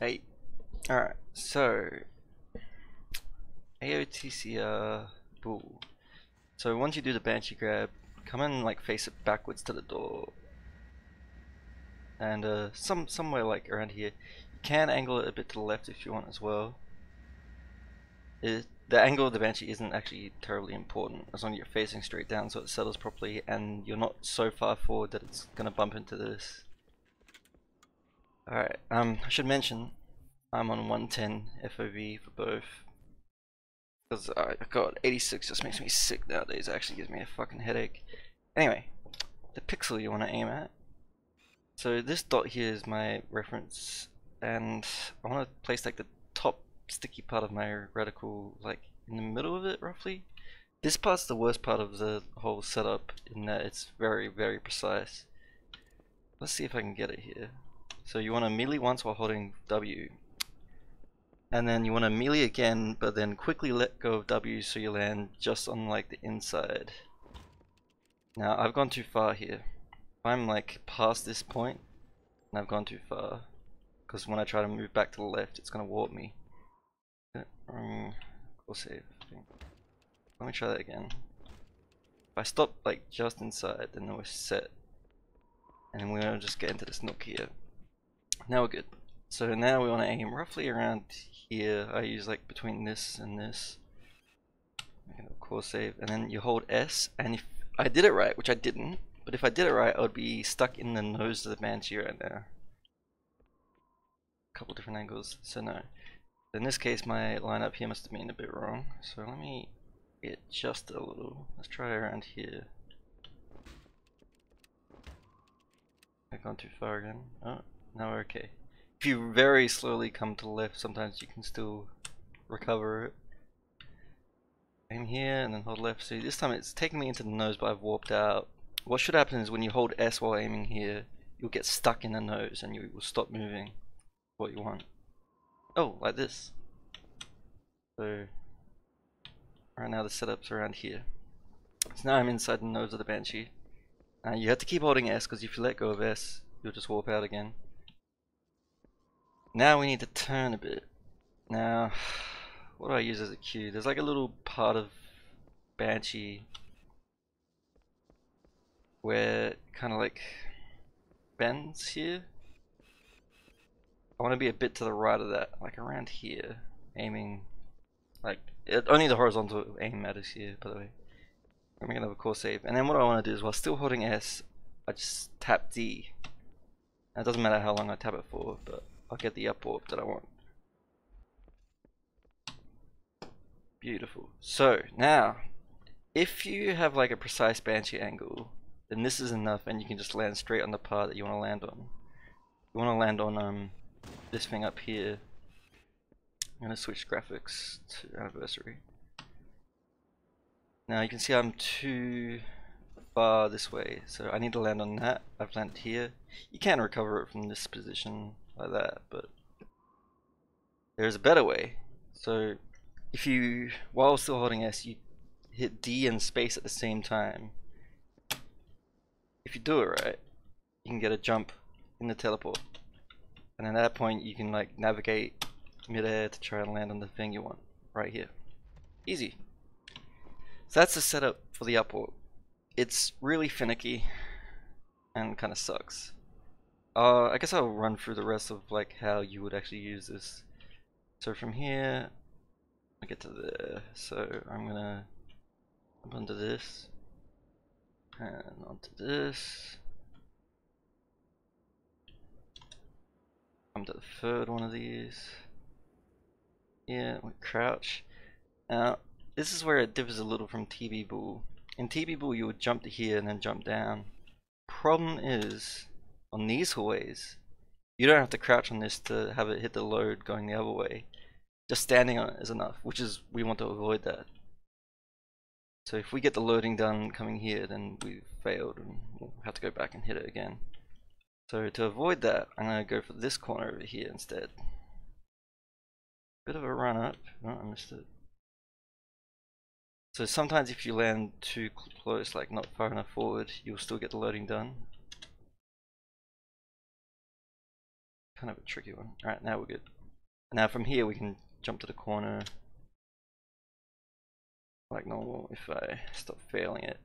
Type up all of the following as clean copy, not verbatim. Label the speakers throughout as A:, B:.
A: Hey, alright, so AotCR Bool. So once you do the Banshee grab, come and like face it backwards to the door, and somewhere like around here. You can angle it a bit to the left if you want as well. The angle of the Banshee isn't actually terribly important as long as you're facing straight down so it settles properly and you're not so far forward that it's gonna bump into this. Alright, I should mention I'm on 110 FOV for both. Because God, 86 just makes me sick nowadays. It actually gives me a fucking headache. Anyway, the pixel you want to aim at. So this dot here is my reference, and I want to place like the top sticky part of my reticle like in the middle of it roughly. This part's the worst part of the whole setup in that it's very, very precise. Let's see if I can get it here. So you want to melee once while holding W. And then you want to melee again, but then quickly let go of W so you land just on like the inside. Now I've gone too far here. If I'm like past this point, and I've gone too far, because when I try to move back to the left, it's gonna warp me. We'll save. Let me try that again. If I stop like just inside, then we're set, and then we're gonna just get into this nook here. Now we're good. So now we want to aim roughly around here. I use like between this and this. I'm gonna of course save, and then you hold S, and if I did it right, which I didn't, but if I did it right, I would be stuck in the nose of the Banshee right now. A couple different angles, so no. In this case, my lineup here must have been a bit wrong, so let me adjust it a little. Let's try around here. I've gone too far again. Oh, now we're okay. If you very slowly come to the left, sometimes you can still recover it. Aim here and then hold left. See, this time it's taking me into the nose, but I've warped out. What should happen is when you hold S while aiming here, you'll get stuck in the nose and you will stop moving. What you want. Oh, like this. So right now the setup's around here. So now I'm inside the nose of the Banshee. You have to keep holding S because if you let go of S, you'll just warp out again. Now we need to turn a bit. Now, what do I use as a cue? There's like a little part of Banshee where it kind of like bends here. I want to be a bit to the right of that, like around here, aiming like only the horizontal aim matters here, by the way. I'm gonna have a core save, and then what I want to do is while still holding S, I just tap D. And it doesn't matter how long I tap it for, but I'll get the up warp that I want. Beautiful. So now, if you have like a precise Banshee angle, then this is enough, and you can just land straight on the part that you want to land on. You want to land on this thing up here. I'm gonna switch graphics to anniversary. Now you can see I'm too far this way, so I need to land on that. I've landed here. You can recover it from this position like that, but there's a better way. So if you, while still holding S, you hit D and space at the same time. If you do it right, you can get a jump in the teleport, and at that point you can like navigate mid-air to try and land on the thing you want right here. Easy. So that's the setup for the up warp. It's really finicky and kind of sucks. I guess I'll run through the rest of like how you would actually use this. So from here, I get to there. So I'm gonna jump onto this and onto this. Come to the third one of these. Yeah, we crouch. Now this is where it differs a little from TB Bool. In TB Bool you would jump to here and then jump down. Problem is, on these hallways, you don't have to crouch on this to have it hit the load going the other way. Just standing on it is enough, which is, we want to avoid that. So if we get the loading done coming here, then we've failed and we'll have to go back and hit it again. So to avoid that, I'm going to go for this corner over here instead. Bit of a run up. Oh, I missed it. So sometimes if you land too close, like not far enough forward, you'll still get the loading done. kind of a tricky one. Alright, now we're good. Now from here we can jump to the corner like normal if I stop failing it.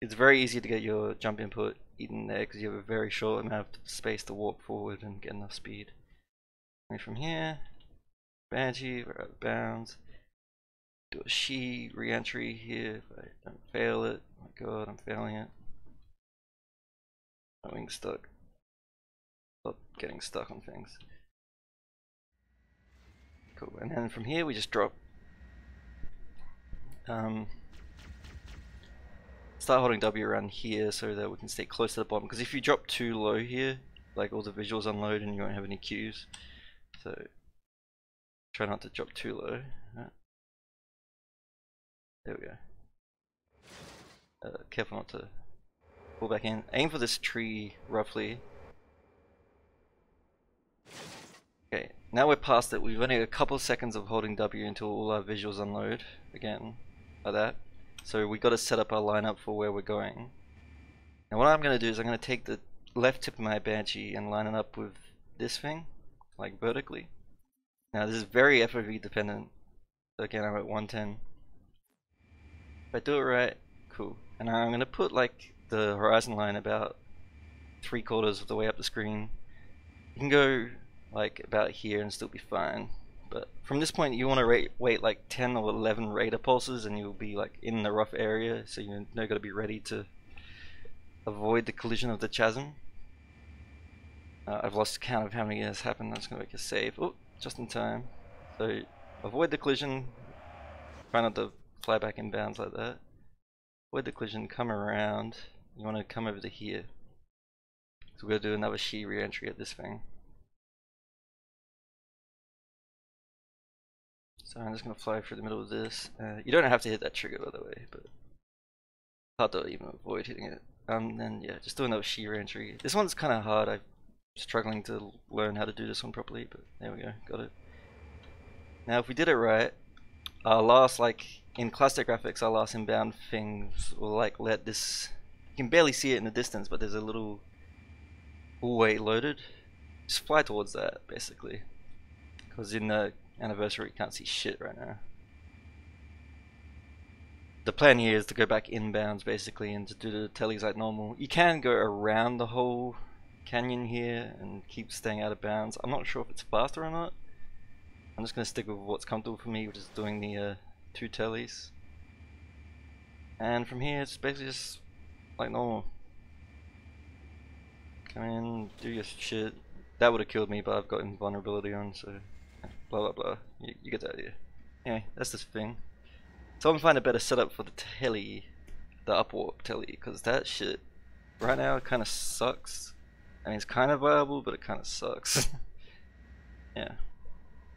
A: It's very easy to get your jump input eaten there because you have a very short amount of space to walk forward and get enough speed. And from here, Banshee, we're out of bounds. Do a she re-entry here if I don't fail it. Oh my god, I'm failing it. My wing's stuck. Stop getting stuck on things. Cool, and then from here we just drop. Start holding W around here so that we can stay close to the bottom, because if you drop too low here, like all the visuals unload and you won't have any cues. So try not to drop too low. There we go. Careful not to pull back in. Aim for this tree roughly. Okay, now we're past it. We've only a couple of seconds of holding W until all our visuals unload again, like that. So we got to set up our lineup for where we're going. Now what I'm going to do is I'm going to take the left tip of my Banshee and line it up with this thing, like vertically. Now this is very FOV dependent. So again, I'm at 110. If I do it right, cool. And I'm going to put like the horizon line about 3/4 of the way up the screen. You can go like about here and still be fine. But from this point you want to wait like 10 or 11 radar pulses and you'll be like in the rough area, so you know got to be ready to avoid the collision of the chasm. I've lost count of how many has happened. That's going to make a save. Oh, just in time. So avoid the collision. Try not to fly back in bounds like that. Avoid the collision, come around. You want to come over to here. So we're going to do another she re-entry at this thing. So I'm just going to fly through the middle of this. You don't have to hit that trigger by the way, but hard to even avoid hitting it. Then yeah, just do another she re-entry. This one's kind of hard. I'm struggling to learn how to do this one properly, but there we go, got it. Now if we did it right, our last, like in cluster graphics, our last inbound things will like let this, you can barely see it in the distance, but there's a little way loaded. Just fly towards that basically, because in the anniversary you can't see shit right now. The plan here is to go back inbounds basically and to do the tellies like normal. You can go around the whole canyon here and keep staying out of bounds. I'm not sure if it's faster or not. I'm just going to stick with what's comfortable for me, which is doing the 2 tellies. And from here it's basically just like normal. Come in, do your shit. That would have killed me, but I've got invulnerability on, so blah blah blah. You get the idea. Anyway, that's this thing. So I'm gonna find a better setup for the telly, the upwarp telly, because that shit right now kind of sucks. I mean, it's kind of viable, but it kind of sucks. Yeah.